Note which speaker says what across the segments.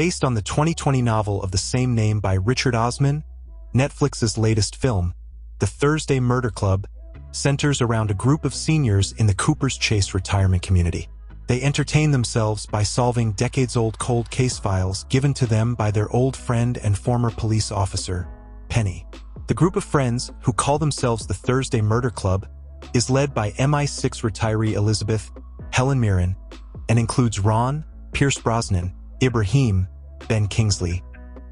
Speaker 1: Based on the 2020 novel of the same name by Richard Osman, Netflix's latest film, The Thursday Murder Club, centers around a group of seniors in the Cooper's Chase retirement community. They entertain themselves by solving decades-old cold case files given to them by their old friend and former police officer, Penny. The group of friends, who call themselves the Thursday Murder Club, is led by MI6 retiree Elizabeth, Helen Mirren, and includes Ron, Pierce Brosnan, Ibrahim, Ben Kingsley,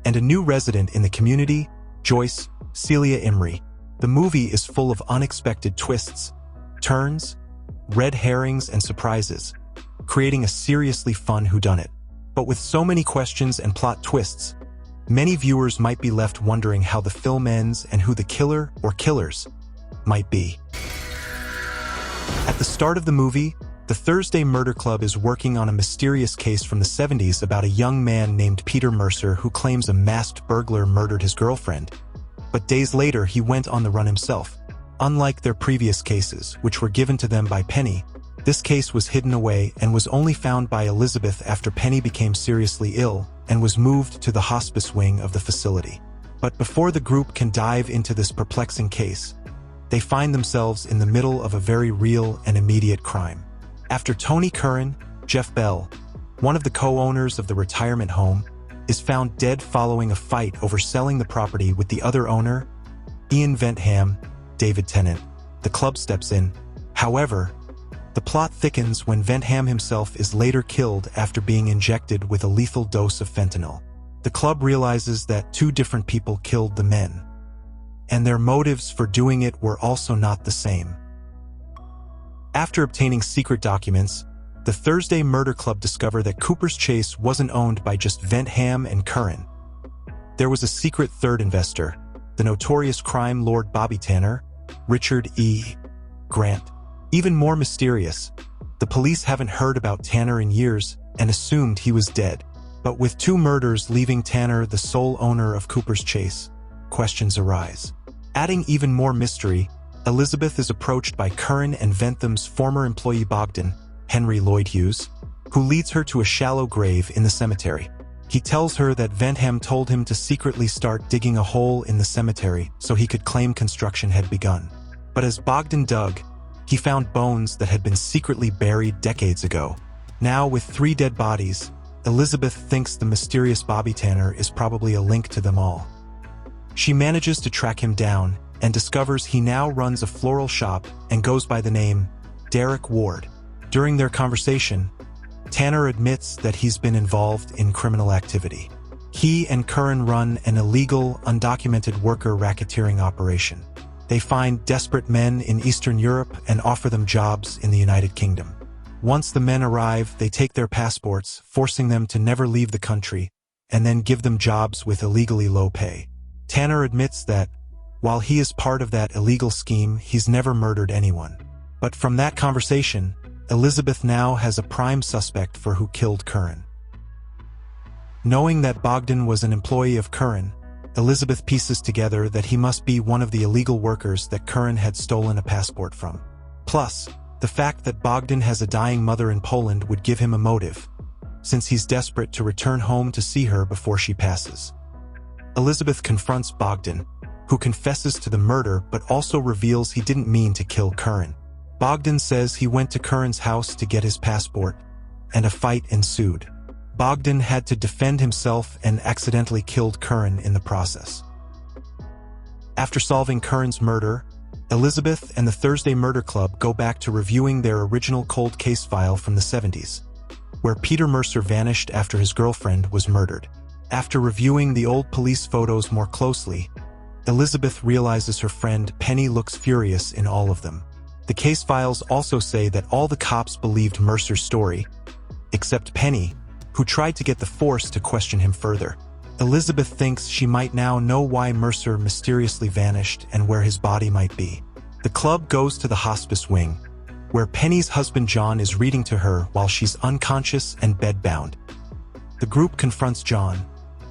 Speaker 1: and a new resident in the community, Joyce, Celia Imrie. The movie is full of unexpected twists, turns, red herrings, and surprises, creating a seriously fun whodunit. But with so many questions and plot twists, many viewers might be left wondering how the film ends and who the killer or killers might be. At the start of the movie, the Thursday Murder Club is working on a mysterious case from the 70s about a young man named Peter Mercer who claims a masked burglar murdered his girlfriend. But days later, he went on the run himself. Unlike their previous cases, which were given to them by Penny, this case was hidden away and was only found by Elizabeth after Penny became seriously ill and was moved to the hospice wing of the facility. But before the group can dive into this perplexing case, they find themselves in the middle of a very real and immediate crime. After Tony Curran, Jeff Bell, one of the co-owners of the retirement home, is found dead following a fight over selling the property with the other owner, Ian Ventham, David Tennant, the club steps in. However, the plot thickens when Ventham himself is later killed after being injected with a lethal dose of fentanyl. The club realizes that two different people killed the men, and their motives for doing it were also not the same. After obtaining secret documents, the Thursday Murder Club discover that Cooper's Chase wasn't owned by just Ventham and Curran. There was a secret third investor, the notorious crime lord Bobby Tanner, Richard E. Grant. Even more mysterious, the police haven't heard about Tanner in years and assumed he was dead. But with two murders leaving Tanner the sole owner of Cooper's Chase, questions arise. Adding even more mystery, Elizabeth is approached by Curran and Ventham's former employee Bogdan, Henry Lloyd Hughes, who leads her to a shallow grave in the cemetery. He tells her that Ventham told him to secretly start digging a hole in the cemetery so he could claim construction had begun. But as Bogdan dug, he found bones that had been secretly buried decades ago. Now, with 3 dead bodies, Elizabeth thinks the mysterious Bobby Tanner is probably a link to them all. She manages to track him down and discovers he now runs a floral shop and goes by the name Derek Ward. During their conversation, Tanner admits that he's been involved in criminal activity. He and Curran run an illegal, undocumented worker racketeering operation. They find desperate men in Eastern Europe and offer them jobs in the United Kingdom. Once the men arrive, they take their passports, forcing them to never leave the country, and then give them jobs with illegally low pay. Tanner admits that, while he is part of that illegal scheme, he's never murdered anyone. But from that conversation, Elizabeth now has a prime suspect for who killed Curran. Knowing that Bogdan was an employee of Curran, Elizabeth pieces together that he must be one of the illegal workers that Curran had stolen a passport from. Plus, the fact that Bogdan has a dying mother in Poland would give him a motive, since he's desperate to return home to see her before she passes. Elizabeth confronts Bogdan, who confesses to the murder but also reveals he didn't mean to kill Curran. Bogdan says he went to Curran's house to get his passport, and a fight ensued. Bogdan had to defend himself and accidentally killed Curran in the process. After solving Curran's murder, Elizabeth and the Thursday Murder Club go back to reviewing their original cold case file from the 70s, where Peter Mercer vanished after his girlfriend was murdered. After reviewing the old police photos more closely, Elizabeth realizes her friend Penny looks furious in all of them. The case files also say that all the cops believed Mercer's story, except Penny, who tried to get the force to question him further. Elizabeth thinks she might now know why Mercer mysteriously vanished and where his body might be. The club goes to the hospice wing, where Penny's husband John is reading to her while she's unconscious and bedbound. The group confronts John,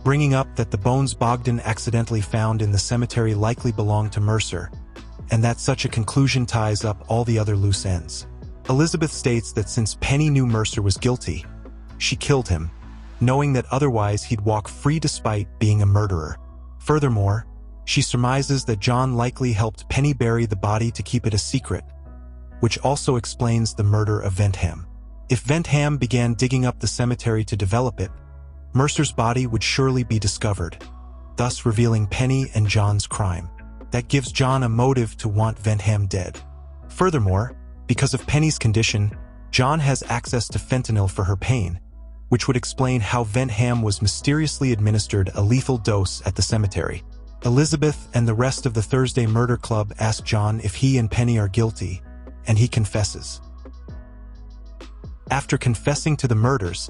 Speaker 1: bringing up that the bones Bogdan accidentally found in the cemetery likely belonged to Mercer, and that such a conclusion ties up all the other loose ends. Elizabeth states that since Penny knew Mercer was guilty, she killed him, knowing that otherwise he'd walk free despite being a murderer. Furthermore, she surmises that John likely helped Penny bury the body to keep it a secret, which also explains the murder of Ventham. If Ventham began digging up the cemetery to develop it, Mercer's body would surely be discovered, thus revealing Penny and John's crime. That gives John a motive to want Ventham dead. Furthermore, because of Penny's condition, John has access to fentanyl for her pain, which would explain how Ventham was mysteriously administered a lethal dose at the cemetery. Elizabeth and the rest of the Thursday Murder Club ask John if he and Penny are guilty, and he confesses. After confessing to the murders,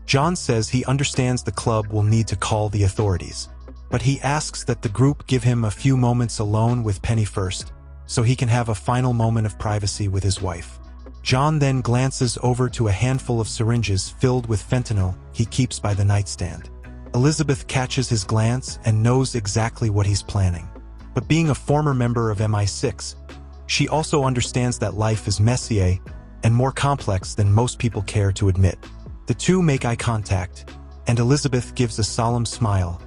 Speaker 1: John says he understands the club will need to call the authorities, but he asks that the group give him a few moments alone with Penny first, so he can have a final moment of privacy with his wife. John then glances over to a handful of syringes filled with fentanyl he keeps by the nightstand. Elizabeth catches his glance and knows exactly what he's planning. But being a former member of MI6, she also understands that life is messier and more complex than most people care to admit. The two make eye contact, and Elizabeth gives a solemn smile,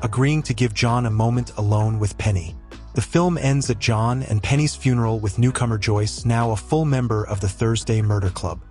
Speaker 1: agreeing to give John a moment alone with Penny. The film ends at John and Penny's funeral with newcomer Joyce, now a full member of the Thursday Murder Club.